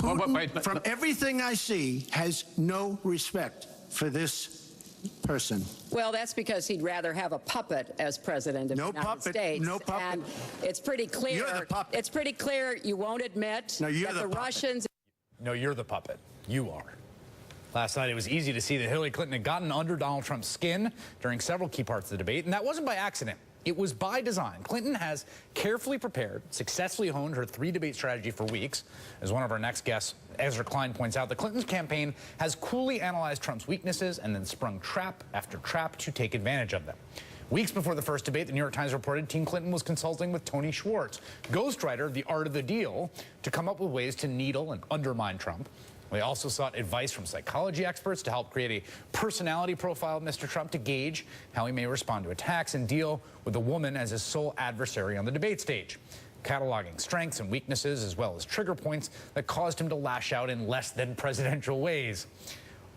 Putin, from everything I see, has no respect for this person. Well, that's because he'd rather have a puppet as president of the United States. No puppet. And it's pretty clear. You're the puppet. It's pretty clear you won't admit that the Russians. No, you're the puppet. You are. Last night, it was easy to see that Hillary Clinton had gotten under Donald Trump's skin during several key parts of the debate, and that wasn't by accident. It was by design. Clinton has carefully prepared, successfully honed her three-debate strategy for weeks. As one of our next guests, Ezra Klein, points out, the Clinton's campaign has coolly analyzed Trump's weaknesses and then sprung trap after trap to take advantage of them. Weeks before the first debate, the New York Times reported Team Clinton was consulting with Tony Schwartz, ghostwriter of The Art of the Deal, to come up with ways to needle and undermine Trump. They also sought advice from psychology experts to help create a personality profile of Mr. Trump to gauge how he may respond to attacks and deal with a woman as his sole adversary on the debate stage, cataloging strengths and weaknesses as well as trigger points that caused him to lash out in less than presidential ways.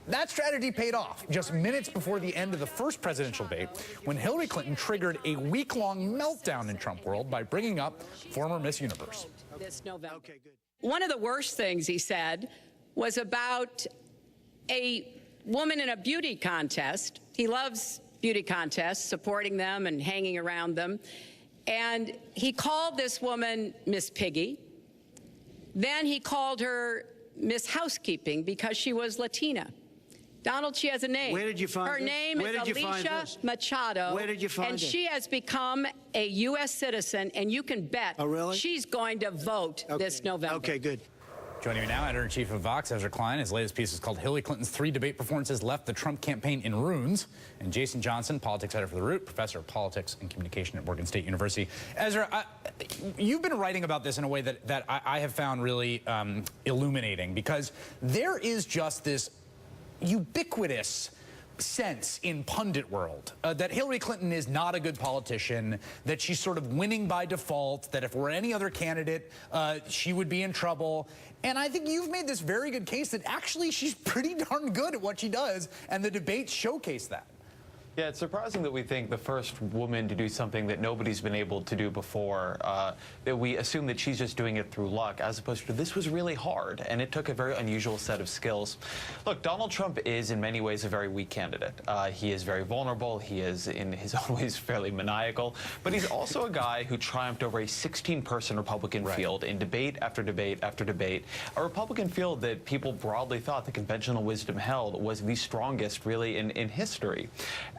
That strategy paid off just minutes before the end of the first presidential debate, when Hillary Clinton triggered a week-long meltdown in Trump world by bringing up former Miss Universe. This November. Okay, good. One of the worst things he said was about a woman in a beauty contest. He loves beauty contests, supporting them and hanging around them. And he called this woman Miss Piggy. Then he called her Miss Housekeeping because she was Latina. Donald, she has a name. Where did you find her this? name Where is did you find Alicia this? Machado. Where did you find and it? she has become a U.S. citizen, and you can bet she's going to vote this November. Okay, good. Joining me now, editor-in-chief of Vox, Ezra Klein. His latest piece is called Hillary Clinton's Three Debate Performances Left the Trump Campaign in Ruins. And Jason Johnson, politics editor for The Root, professor of politics and communication at Morgan State University. Ezra, you've been writing about this in a way that I have found really illuminating, because there is just this ubiquitous sense in pundit world that Hillary Clinton is not a good politician, that she's sort of winning by default, that if we're any other candidate, she would be in trouble. And I think you've made this very good case that actually she's pretty darn good at what she does, and the debates showcase that. Yeah, it's surprising that we think the first woman to do something that nobody's been able to do before, that we assume that she's just doing it through luck, as opposed to this was really hard, and it took a very unusual set of skills. Look, Donald Trump is in many ways a very weak candidate. He is very vulnerable. He is in his own ways fairly maniacal, but he's also a guy who triumphed over a 16-person Republican field in debate after debate after debate, a Republican field that people broadly thought the conventional wisdom held was the strongest really in history.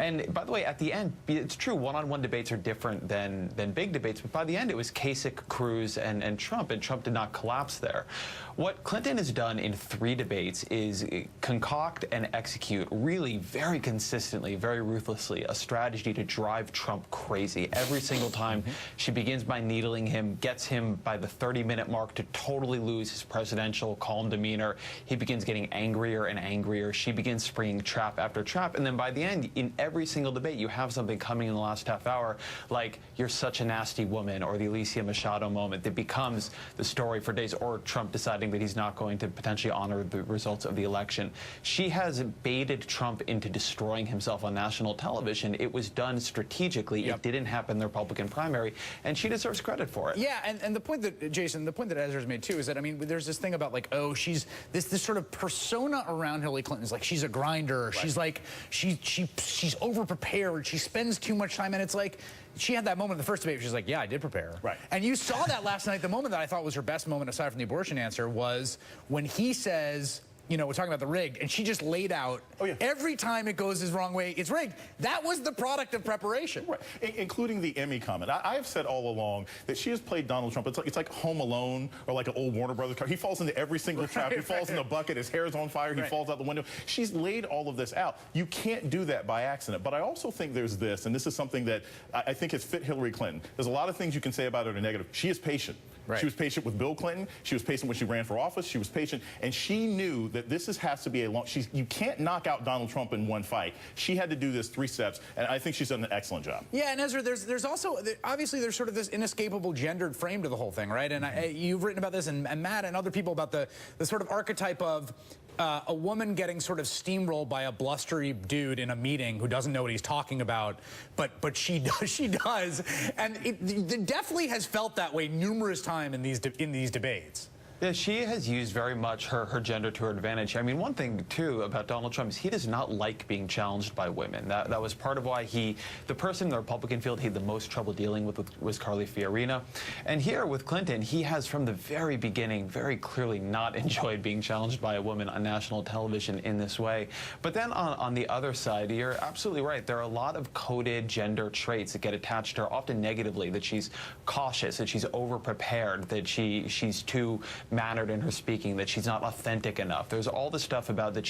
And by the way, at the end, it's true, one-on-one debates are different than big debates, but by the end it was Kasich, Cruz, and Trump did not collapse there. What Clinton has done in 3 debates is concoct and execute really very consistently, very ruthlessly, a strategy to drive Trump crazy. Every single time she begins by needling him, gets him by the 30-minute mark to totally lose his presidential calm demeanor. He begins getting angrier and angrier. She begins springing trap after trap. And then by the end, in every single debate, you have something coming in the last half hour, like "you're such a nasty woman," or the Alicia Machado moment that becomes the story for days, or Trump deciding that he's not going to potentially honor the results of the election. She has baited Trump into destroying himself on national television. It was done strategically. It didn't happen in the Republican primary, and she deserves credit for it. Yeah, and the point that, Jason, the point that Ezra's made too is that, I mean, there's this thing about like, oh, she's this sort of persona around Hillary Clinton is like she's a grinder. She's like, she's over-prepared. She spends too much time, and it's like, she had that moment in the first debate where she's like, yeah, I did prepare. Right. And you saw that last night. The moment that I thought was her best moment, aside from the abortion answer, was when he says, you know, we're talking about the rigged, and she just laid out, every time it goes his wrong way, it's rigged. That was the product of preparation. Right, including the Emmy comment. I've said all along that she has played Donald Trump. It's like Home Alone or like an old Warner Brothers car. He falls into every single trap. He falls in the bucket. His hair is on fire. He falls out the window. She's laid all of this out. You can't do that by accident. But I also think there's this, and this is something that I think has fit Hillary Clinton. There's a lot of things you can say about her that are negative. She is patient. Right. She was patient with Bill Clinton. She was patient when she ran for office. She was patient, and she knew that has to be a long. You can't knock out Donald Trump in one fight. She had to do this 3 steps, and I think she's done an excellent job. Yeah, and Ezra, there's also obviously there's sort of this inescapable gendered frame to the whole thing, right? And you've written about this, and Matt and other people about the sort of archetype of a woman getting sort of steamrolled by a blustery dude in a meeting who doesn't know what he's talking about, but she does, and it definitely has felt that way numerous times in these debates. Yeah, she has used very much her gender to her advantage. I mean, one thing, too, about Donald Trump is he does not like being challenged by women. That was part of why the person in the Republican field he had the most trouble dealing with was Carly Fiorina. And here with Clinton, he has from the very beginning very clearly not enjoyed being challenged by a woman on national television in this way. But then on the other side, you're absolutely right. There are a lot of coded gender traits that get attached to her, often negatively, that she's cautious, that she's over-prepared, that she's too mannered in her speaking, that she's not authentic enough. There's all the stuff about that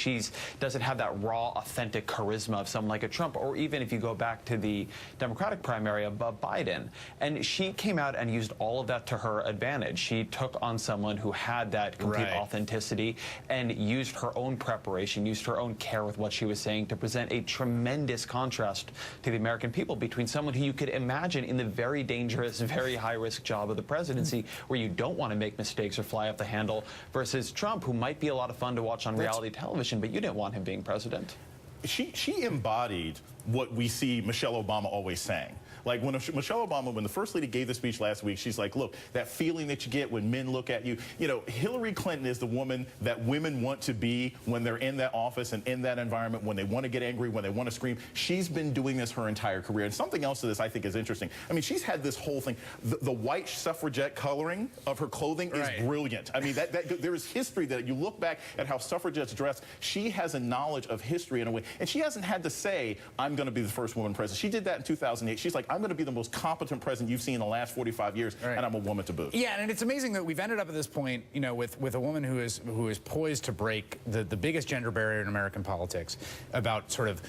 doesn't have that raw, authentic charisma of someone like a Trump, or even if you go back to the Democratic primary of Biden. And she came out and used all of that to her advantage. She took on someone who had that complete authenticity and used her own preparation, used her own care with what she was saying to present a tremendous contrast to the American people between someone who you could imagine in the very dangerous, very high-risk job of the presidency, where you don't want to make mistakes or fly off the handle, versus Trump, who might be a lot of fun to watch on reality television, but you didn't want him being president. She embodied what we see Michelle Obama always saying. Like when Michelle Obama, when the First Lady gave the speech last week, she's like, look, that feeling that you get when men look at you. You know, Hillary Clinton is the woman that women want to be when they're in that office and in that environment, when they want to get angry, when they want to scream. She's been doing this her entire career. And something else to this I think is interesting. I mean, she's had this whole thing. The white suffragette coloring of her clothing is brilliant. I mean, there is history that you look back at how suffragettes dress. She has a knowledge of history in a way. And she hasn't had to say, I'm going to be the first woman president. She did that in 2008. She's like, I'm going to be the most competent president you've seen in the last 45 years, and I'm a woman to boot. Yeah, and it's amazing that we've ended up at this point, you know, with a woman who is poised to break the biggest gender barrier in American politics about sort of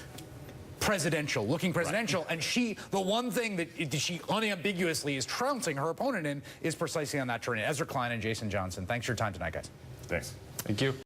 looking presidential, and the one thing that she unambiguously is trouncing her opponent in is precisely on that terrain. Ezra Klein and Jason Johnson, thanks for your time tonight, guys. Thanks. Thank you.